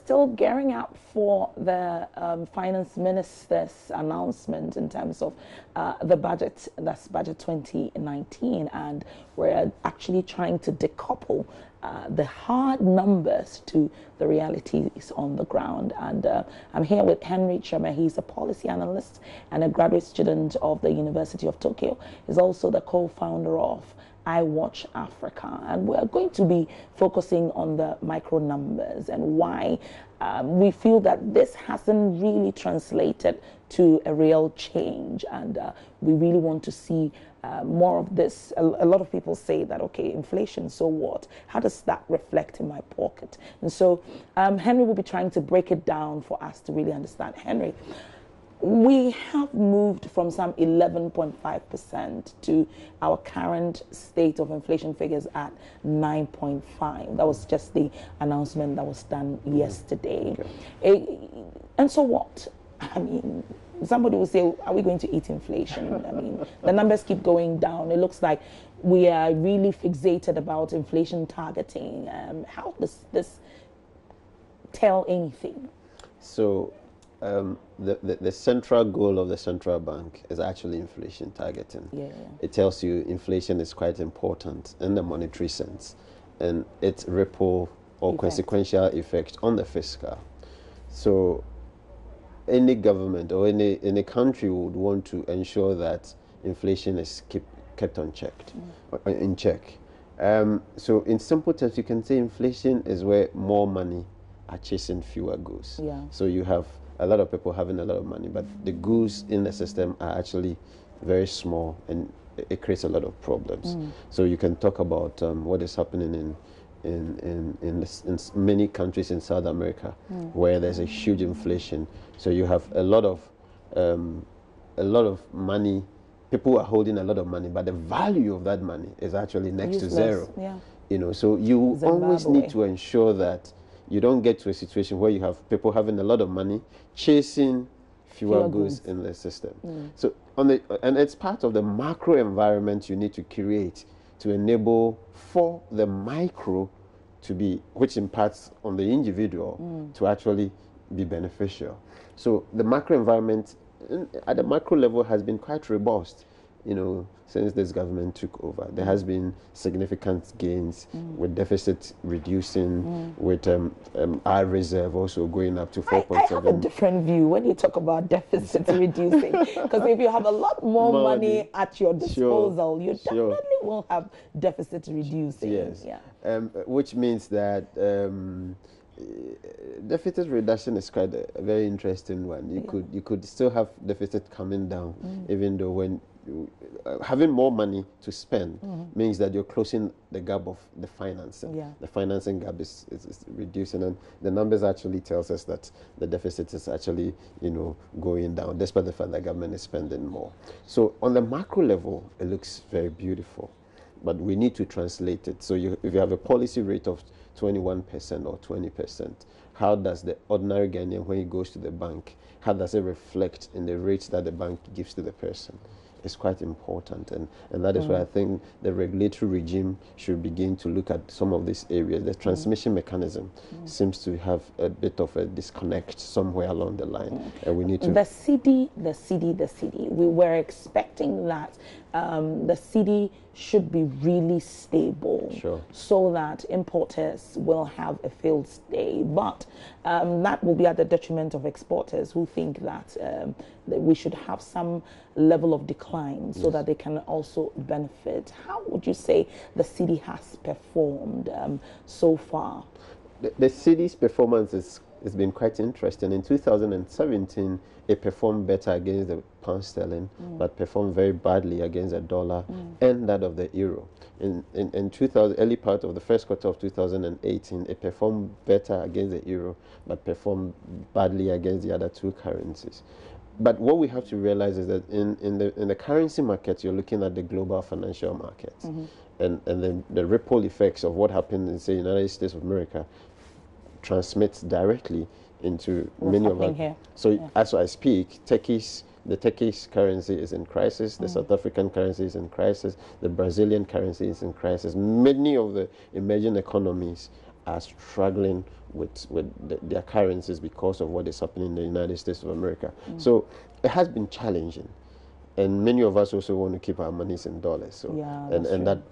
still gearing up for the finance minister's announcement in terms of the budget, that's budget 2019, and we're actually trying to decouple the hard numbers to the realities on the ground. And I'm here with Henry Chema. He's a policy analyst and a graduate student of the University of Tokyo. He's also the co-founder of I Watch Africa, and we're going to be focusing on the micro numbers and why we feel that this hasn't really translated to a real change, and we really want to see more of this. A lot of people say that, okay, inflation, so what? How does that reflect in my pocket? And so Henry will be trying to break it down for us to really understand. Henry, we have moved from some 11.5% to our current state of inflation figures at 9.5. That was just the announcement that was done yesterday. Okay. And so what? I mean, somebody will say, are we going to eat inflation? I mean, the numbers keep going down. It looks like we are really fixated about inflation targeting. How does this tell anything? So, the central goal of the central bank is actually inflation targeting. Yeah. It tells you inflation is quite important in the monetary sense, and its ripple or consequential effect on the fiscal. So any government or any country would want to ensure that inflation is kept unchecked, in check. So in simple terms, you can say inflation is where more money are chasing fewer goods. Yeah. So you have a lot of people having a lot of money, but the goods in the system are actually very small, and it creates a lot of problems. So you can talk about what is happening in many countries in South America, where there's a huge inflation. So you have a lot of money. People are holding a lot of money, but the value of that money is actually next to zero. Yeah. You know, so you always need to ensure that you don't get to a situation where you have people having a lot of money chasing fewer goods in the system. So and it's part of the macro environment you need to create to enable for the micro to be, which impacts on the individual, to actually be beneficial. So the macro environment at the macro level has been quite robust, you know, since this government took over. There has been significant gains with deficit reducing, with our reserve also going up to 4.7. I have a different view when you talk about deficit reducing, because if you have a lot more money at your disposal, you definitely will have deficit reducing. Yes. Yeah. Which means that deficit reduction is quite a very interesting one. You could still have deficit coming down, even though when having more money to spend means that you're closing the gap of the financing. Yeah. The financing gap is reducing, and the numbers actually tells us that the deficit is actually, you know, going down, despite the fact that government is spending more. So on the macro level, it looks very beautiful, but we need to translate it. So if you have a policy rate of 21% or 20%, how does the ordinary Ghanaian, when he goes to the bank, how does it reflect in the rates that the bank gives to the person? It's quite important, and that is why I think the regulatory regime should begin to look at some of these areas. The transmission mechanism seems to have a bit of a disconnect somewhere along the line, and we need to... The cedi. We were expecting that the cedi should be really stable, so that importers will have a field day, but that will be at the detriment of exporters who think that we should have some level of decline so that they can also benefit. How would you say the cedi has performed so far? The cedi's performance has been quite interesting. In 2017, it performed better against the pound sterling, but performed very badly against the dollar and that of the euro. In early part of the first quarter of 2018, it performed better against the euro, but performed badly against the other two currencies. But what we have to realize is that in the currency market, you're looking at the global financial markets, and the ripple effects of what happened in, say, United States of America transmits directly into many of our... Here? So as I speak, the Turkish currency is in crisis, the South African currency is in crisis, the Brazilian currency is in crisis. Many of the emerging economies are struggling with their currencies because of what is happening in the United States of America. So it has been challenging. And many of us also want to keep our monies in dollars. So, Yeah, and that,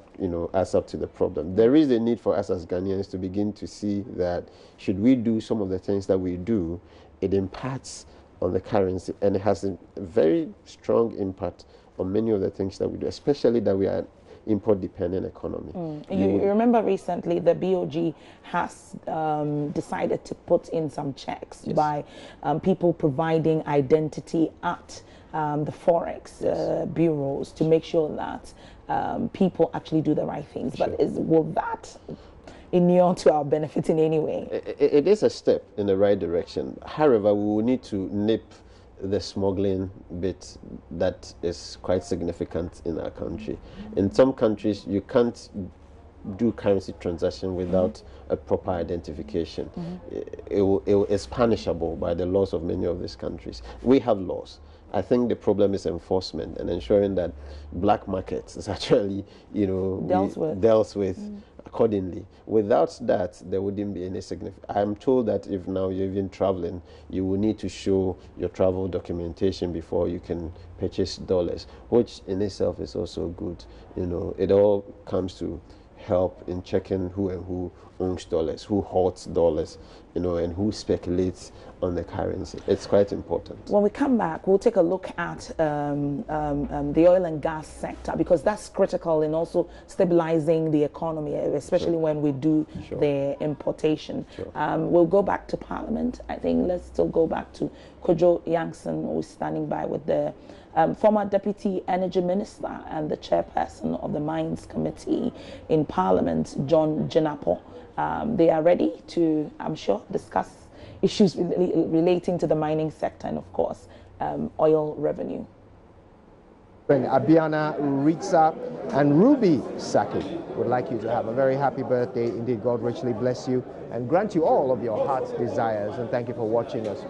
adds up to the problem. There is a need for us as Ghanaians to begin to see that should we do some of the things that we do, it impacts on the currency, and it has a very strong impact on many of the things that we do, especially that we are an import-dependent economy. You remember recently the BOG has decided to put in some checks by people providing identity at the forex bureaus to make sure that people actually do the right things. But will that inure to our benefit in any way? It is a step in the right direction. However, we will need to nip the smuggling bit that is quite significant in our country. In some countries, you can't do currency transaction without a proper identification. It's punishable by the laws of many of these countries. We have laws. I think the problem is enforcement and ensuring that black markets is actually, dealt with accordingly. Without that, there wouldn't be any significant. I'm told that if now you're even traveling, you will need to show your travel documentation before you can purchase dollars, which in itself is also good. It all comes to help in checking who and who owns dollars, who hoards dollars, and who speculates on the currency. It's quite important. When we come back, we'll take a look at the oil and gas sector, because that's critical in also stabilizing the economy, especially when we do the importation. We'll go back to Parliament. I think let's still go back to Kojo Yankson, who is standing by with the former Deputy Energy Minister and the Chairperson of the Mines Committee in Parliament, John Jinapo. They are ready to, I'm sure, discuss issues relating to the mining sector and, of course, oil revenue. Abiana, Ritza, and Ruby Saki would like you to have a very happy birthday. Indeed, God richly bless you and grant you all of your heart's desires. And thank you for watching us.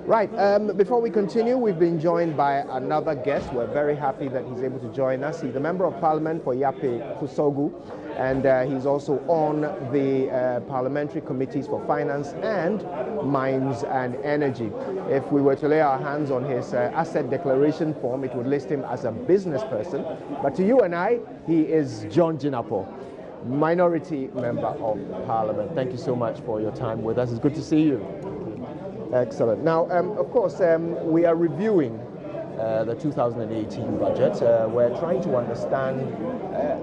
Right, before we continue, we've been joined by another guest. We're very happy that he's able to join us. He's a member of parliament for Yape Kusogu, and he's also on the parliamentary committees for finance and mines and energy. If we were to lay our hands on his asset declaration form, it would list him as a business person. But to you and I, he is John Jinapo, minority member of parliament. Thank you so much for your time with us. It's good to see you. Excellent. Now, of course, we are reviewing the 2018 budget. We're trying to understand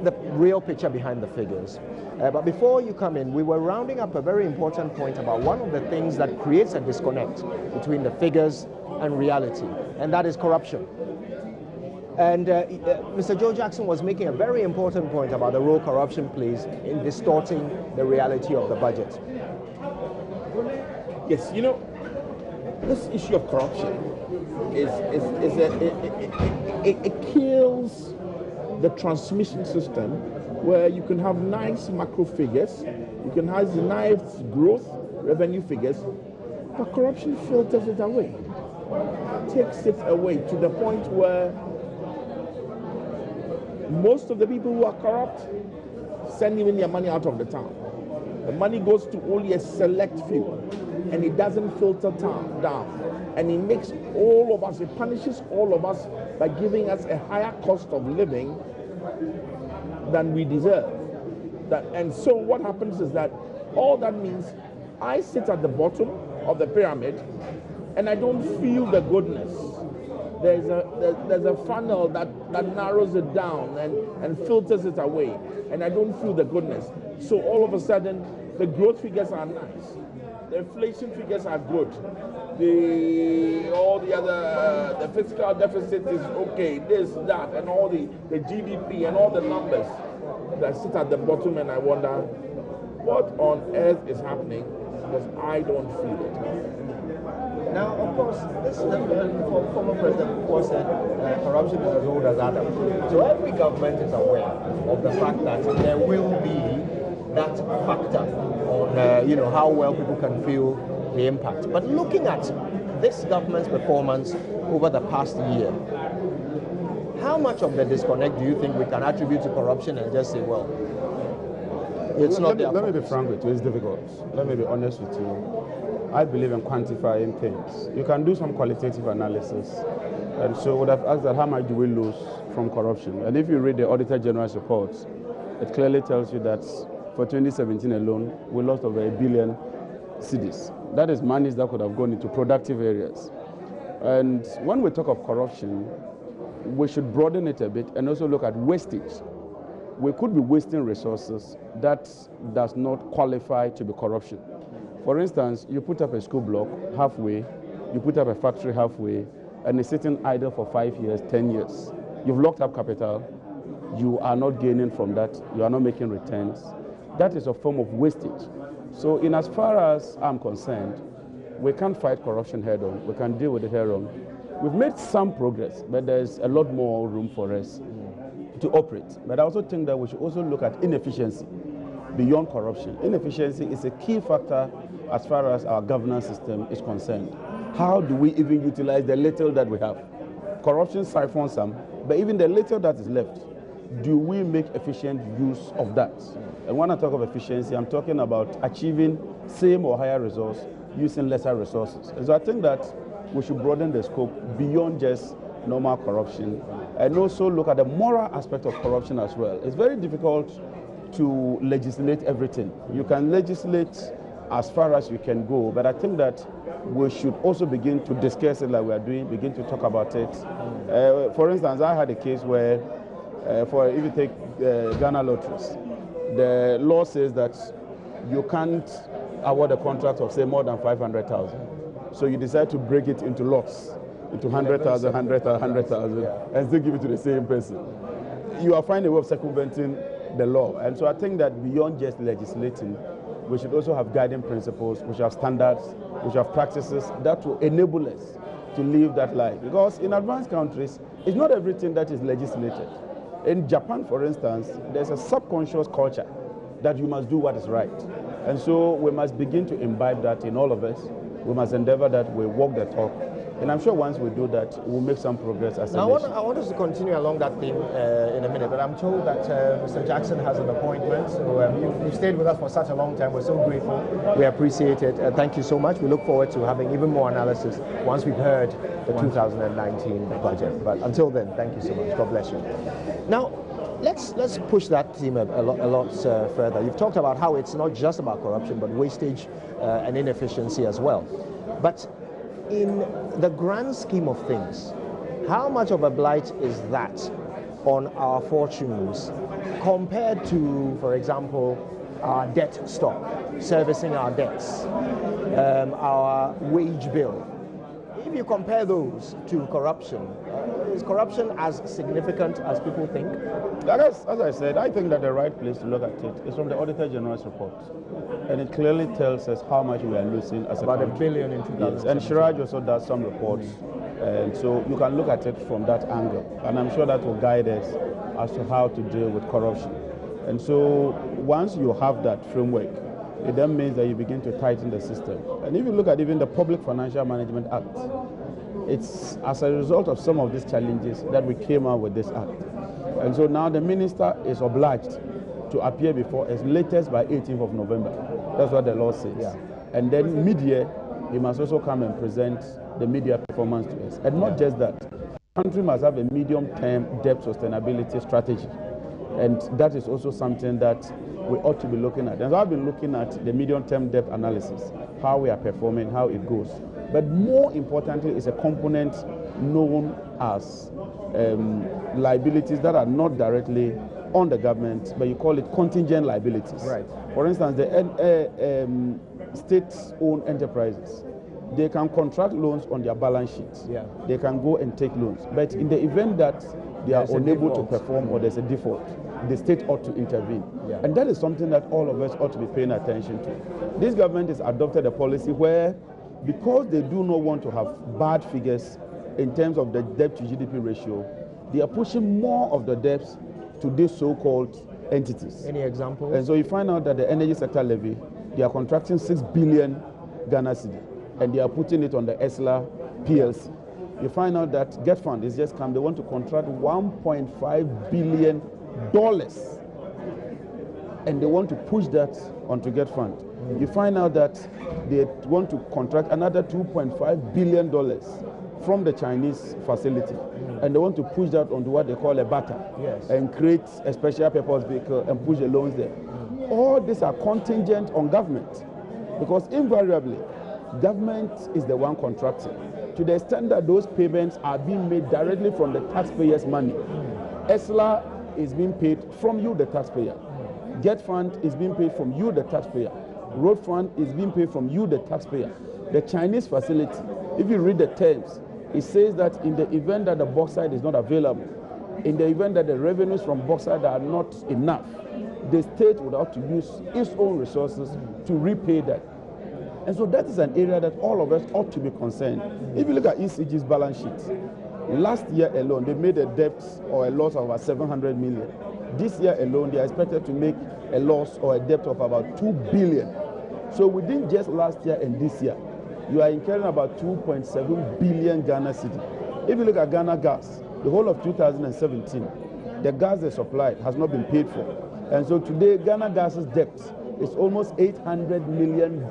the real picture behind the figures. But before you come in, we were rounding up a very important point about one of the things that creates a disconnect between the figures and reality, and that is corruption. And Mr. Joe Jackson was making a very important point about the role corruption plays in distorting the reality of the budget. Yes, this issue of corruption it kills the transmission system, where you can have nice macro figures, you can have nice growth revenue figures, but corruption filters it away, takes it away to the point where most of the people who are corrupt send even their money out of the town. The money goes to only a select few, and it doesn't filter down. And it makes all of us, it punishes all of us by giving us a higher cost of living than we deserve. And so what happens is that all that means I sit at the bottom of the pyramid and I don't feel the goodness. There's a funnel that narrows it down and filters it away, and I don't feel the goodness. So all of a sudden, the growth figures are nice. The inflation figures are good. The fiscal deficit is okay. This, that, and all the GDP and all the numbers that sit at the bottom, and I wonder what on earth is happening, because I don't feel it. Now, of course, this former President, of course, said corruption is as old as Adam. So every government is aware of the fact that there will be that factor on how well people can feel the impact. But looking at this government's performance over the past year, how much of the disconnect do you think we can attribute to corruption and just say, well, It's not their Let me fault. be frank with you, it's difficult. Let me be honest with you. I believe in quantifying things. You can do some qualitative analysis. And so I would have asked that how much do we lose from corruption? And if you read the Auditor General's reports, it clearly tells you that for 2017 alone, we lost over 1 billion cedis. That is money that could have gone into productive areas. And when we talk of corruption, we should broaden it a bit and also look at wastage. We could be wasting resources that does not qualify to be corruption. For instance, you put up a school block halfway, you put up a factory halfway, and it's sitting idle for 5 years, 10 years. You've locked up capital, you are not gaining from that, you are not making returns. That is a form of wastage. So in as far as I'm concerned, we can't fight corruption head on, we can deal with it head on. We've made some progress, but there's a lot more room for us to operate. But I also think that we should also look at inefficiency beyond corruption. Inefficiency is a key factor as far as our governance system is concerned. How do we even utilize the little that we have? Corruption siphons some, but even the little that is left, do we make efficient use of that? And when I talk of efficiency, I'm talking about achieving same or higher results using lesser resources. And so I think that we should broaden the scope beyond just normal corruption and also look at the moral aspect of corruption as well. It's very difficult to legislate everything. You can legislate as far as you can go, but I think that we should also begin to discuss it like we are doing, begin to talk about it. For instance, I had a case where, if you take Ghana lotteries, the law says that you can't award a contract of, say, more than 500,000. So you decide to break it into lots, into 100,000, 100,000, and still give it to the same person. You are finding a way of circumventing the law. And so I think that beyond just legislating, we should also have guiding principles, we should have standards, we should have practices that will enable us to live that life. Because in advanced countries, it's not everything that is legislated. In Japan, for instance, there's a subconscious culture that you must do what is right. And so we must begin to imbibe that in all of us. We must endeavor that we walk the talk. And I'm sure once we do that, we'll make some progress as a nation. I want us to continue along that theme in a minute, but I'm told that Mr. Jackson has an appointment. So you've stayed with us for such a long time. We're so grateful. We appreciate it. Thank you so much. We look forward to having even more analysis once we've heard the 2019 budget. But until then, thank you so much. God bless you. Now, let's push that theme a lot further. You've talked about how it's not just about corruption, but wastage and inefficiency as well. But in the grand scheme of things, how much of a blight is that on our fortunes compared to, for example, our debt stock, servicing our debts, our wage bill? If you compare those to corruption, is corruption as significant as people think? As I said, I think that the right place to look at it is from the Auditor General's report. And it clearly tells us how much we are losing as a country. About $1 billion in 2017. Yes, and Shiraj also does some reports. And so you can look at it from that angle. And I'm sure that will guide us as to how to deal with corruption. And so once you have that framework, it then means that you begin to tighten the system. And if you look at even the Public Financial Management Act, it's as a result of some of these challenges that we came out with this act. And so now the minister is obliged to appear before us latest by 18th of November. That's what the law says. Yeah. And then mid-year, he must also come and present the mid-year performance to us. And not just that, the country must have a medium-term debt sustainability strategy. And that is also something that we ought to be looking at. And so I've been looking at the medium-term debt analysis, how we are performing, how it goes. But more importantly, is a component known as liabilities that are not directly on the government, but you call it contingent liabilities. Right. For instance, the state-owned enterprises, they can contract loans on their balance sheets. Yeah. They can go and take loans. But in the event that they are unable to perform or there's a default, the state ought to intervene. Yeah. And that is something that all of us ought to be paying attention to. This government has adopted a policy where, because they do not want to have bad figures in terms of the debt to GDP ratio, they are pushing more of the debts to these so-called entities. Any examples? And so you find out that the energy sector levy, they are contracting 6 billion Ghana cedi, and they are putting it on the ESLA PLC. You find out that Get Fund is just come, they want to contract $1.5 billion and they want to push that onto Get Fund. You find out that they want to contract another $2.5 billion from the Chinese facility, and they want to push that onto what they call a barter, and create a special purpose vehicle and push the loans there. All these are contingent on government, because invariably, government is the one contracting. To the extent that those payments are being made directly from the taxpayers' money. ESLA is being paid from you, the taxpayer. Get Fund is being paid from you, the taxpayer. Road Fund is being paid from you, the taxpayer. The Chinese facility, if you read the terms, it says that in the event that the bauxite is not available, in the event that the revenues from bauxite are not enough, the state would have to use its own resources to repay that. And so that is an area that all of us ought to be concerned. If you look at ECG's balance sheet, last year alone, they made a debt or a loss of about 700 million. This year alone, they are expected to make a loss or a debt of about 2 billion. So within just last year and this year, you are incurring about 2.7 billion Ghana cedi. If you look at Ghana gas, the whole of 2017, the gas they supplied has not been paid for. And so today, Ghana gas's debt is almost $800 million,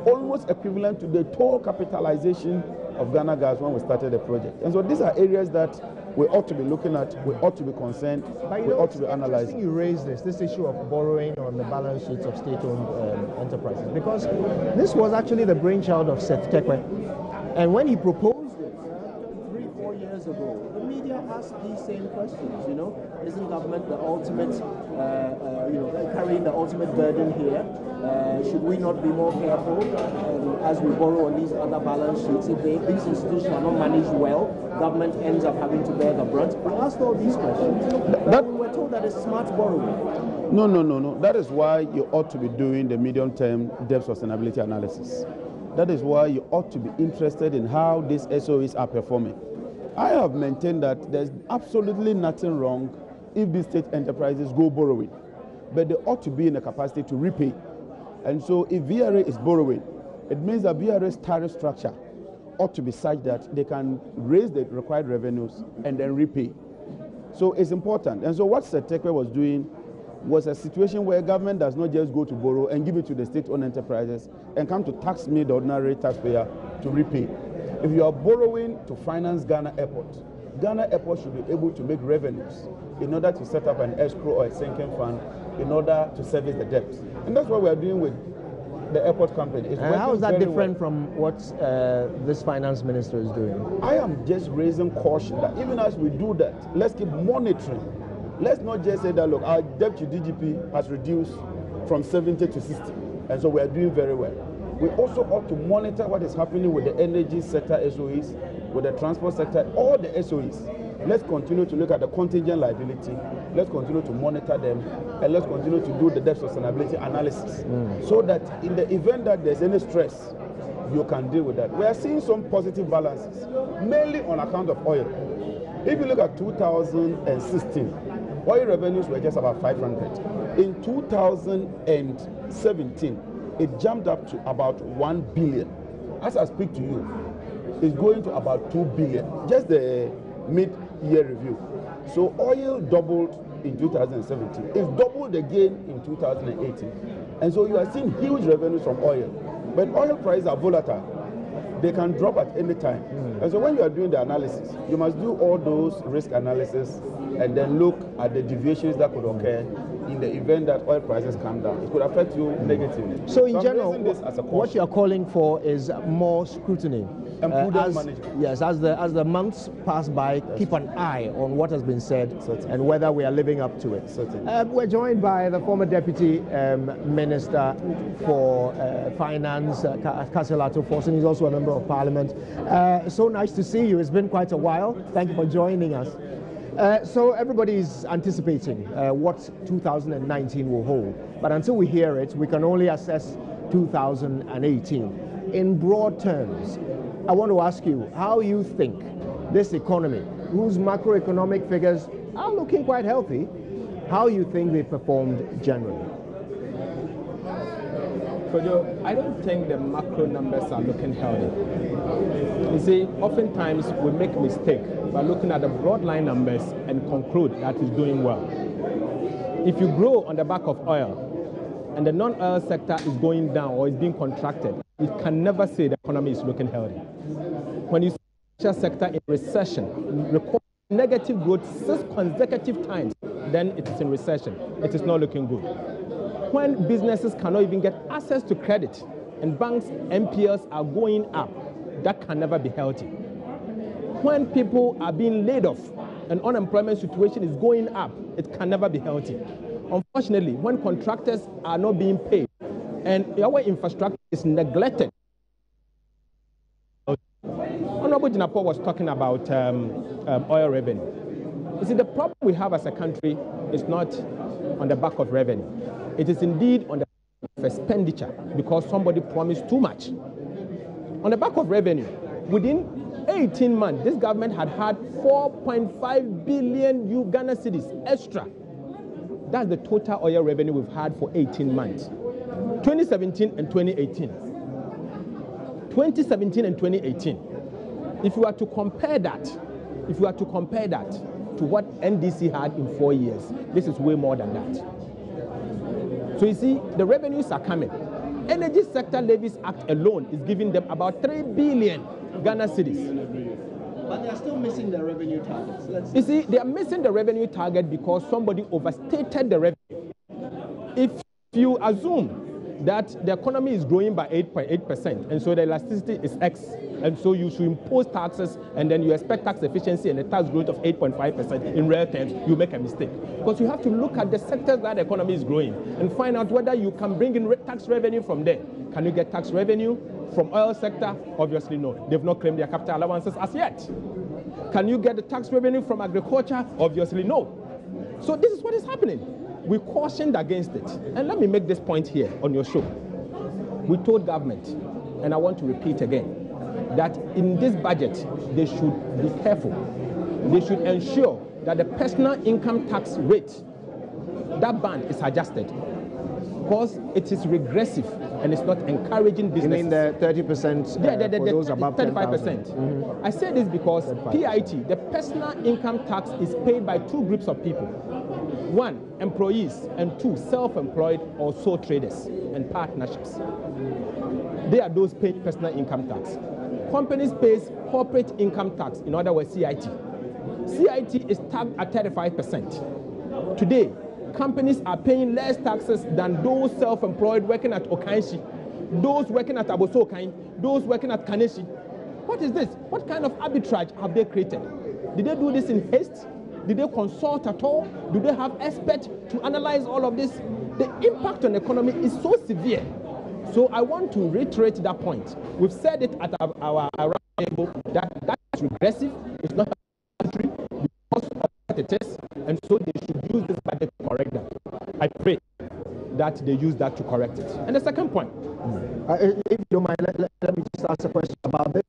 almost equivalent to the total capitalization of Ghana gas when we started the project. And so these are areas that we ought to be looking at, we ought to be concerned, we ought to be analyzing. You raised this issue of borrowing on the balance sheets of state-owned enterprises, because this was actually the brainchild of Seth Terkper. And when he proposed it 3-4 years ago, the media asked these same questions, you know, isn't government the ultimate, carrying the ultimate burden here? Should we not be more careful as we borrow on these other balance sheets? If these institutions are not managed well, government ends up having to bear the brunt. We asked all these questions. But we were told that it's smart borrowing. No. That is why you ought to be doing the medium-term debt sustainability analysis. That is why you ought to be interested in how these SOEs are performing. I have maintained that there's absolutely nothing wrong if these state enterprises go borrowing, but they ought to be in a capacity to repay. And so if VRA is borrowing, it means that VRA's tariff structure ought to be such that they can raise the required revenues and then repay. So it's important. And so what Seth Terkper was doing was a situation where government does not just go to borrow and give it to the state-owned enterprises and come to tax me, the ordinary taxpayer, to repay. If you are borrowing to finance Ghana Airport should be able to make revenues in order to set up an escrow or a sinking fund in order to service the debt. And that's what we are doing with the airport company. And how is that different from what this finance minister is doing? I am just raising caution that even as we do that, let's keep monitoring. Let's not just say that, look, our debt to DGP has reduced from 70 to 60, and so we are doing very well. We also ought to monitor what is happening with the energy sector SOEs, with the transport sector, all the SOEs. Let's continue to look at the contingent liability. Let's continue to monitor them, and let's continue to do the debt sustainability analysis so that in the event that there's any stress, you can deal with that. We are seeing some positive balances, mainly on account of oil. If you look at 2016, oil revenues were just about 500. In 2017, it jumped up to about 1 billion. As I speak to you, it's going to about 2 billion. Just the mid-year review. So oil doubled in 2017. It's doubled again in 2018. And so you are seeing huge revenues from oil. But oil prices are volatile. They can drop at any time. And so when you are doing the analysis, you must do all those risk analysis and then look at the deviations that could occur in the event that oil prices come down. It could affect you negatively. So in general, what you are calling for is more scrutiny. And prudent management. Yes, as the months pass by, keep an eye on what has been said and whether we are living up to it. We're joined by the former Deputy Minister for Finance, Kaselato Forson. He's also a Member of Parliament. So nice to see you. It's been quite a while. Thank you for joining us. So everybody's anticipating what 2019 will hold. But until we hear it, we can only assess 2018. In broad terms, I want to ask you how you think this economy, whose macroeconomic figures are looking quite healthy, how you think they performed generally. Kojo, I don't think the macro numbers are looking healthy. You see, oftentimes we make mistakes by looking at the broad line numbers and conclude that it's doing well. If you grow on the back of oil and the non-oil sector is going down or is being contracted, you can never say the economy is looking healthy. When you see the sector in recession, record negative growth 6 consecutive times, then it is in recession. It is not looking good. When businesses cannot even get access to credit and banks' NPLs are going up, that can never be healthy. When people are being laid off and unemployment situation is going up, it can never be healthy. Unfortunately, when contractors are not being paid and our infrastructure is neglected. Honorable Jinapo was talking about oil revenue. You see, the problem we have as a country is not on the back of revenue. It is indeed on the back of expenditure because somebody promised too much. On the back of revenue, within 18 months, this government had 4.5 billion Ghana cedis extra. That's the total oil revenue we've had for 18 months. 2017 and 2018. 2017 and 2018. If you are to compare that, to what NDC had in 4 years, this is way more than that. So you see, the revenues are coming. Energy Sector Levies Act alone is giving them about 3 billion Ghana cedis. But they are still missing the revenue targets. You see, they are missing the revenue target because somebody overstated the revenue. If you assume that the economy is growing by 8.8%, and so the elasticity is X, and so you should impose taxes, and then you expect tax efficiency and a tax growth of 8.5% in real terms, you make a mistake. Because you have to look at the sectors that the economy is growing and find out whether you can bring in tax revenue from there. Can you get tax revenue from oil sector? Obviously no. They've not claimed their capital allowances as yet. Can you get the tax revenue from agriculture? Obviously no. So this is what is happening. We cautioned against it. And let me make this point here on your show. We told government, and I want to repeat again, that in this budget, they should be careful. They should ensure that the personal income tax rate, that band is adjusted, because it is regressive and it's not encouraging business. You mean the 30% for those above 35%. I say this because 35%. PIT, the personal income tax, is paid by 2 groups of people. 1, employees, and 2, self-employed or sole traders and partnerships. They are those paying personal income tax. Companies pay corporate income tax, in other words, CIT. CIT is taxed at 35%. Today, companies are paying less taxes than those self-employed working at Okanshi, those working at Abosokai, those working at Kaneshi. What is this? What kind of arbitrage have they created? Did they do this in haste? Did they consult at all? Do they have experts to analyze all of this? The impact on the economy is so severe. So I want to reiterate that point. We've said it at our table that is regressive. It's not a country because of what it is, and so they should use this budget to correct that. I pray that they use that to correct it. And the second point. If you don't mind, let me just ask a question about this.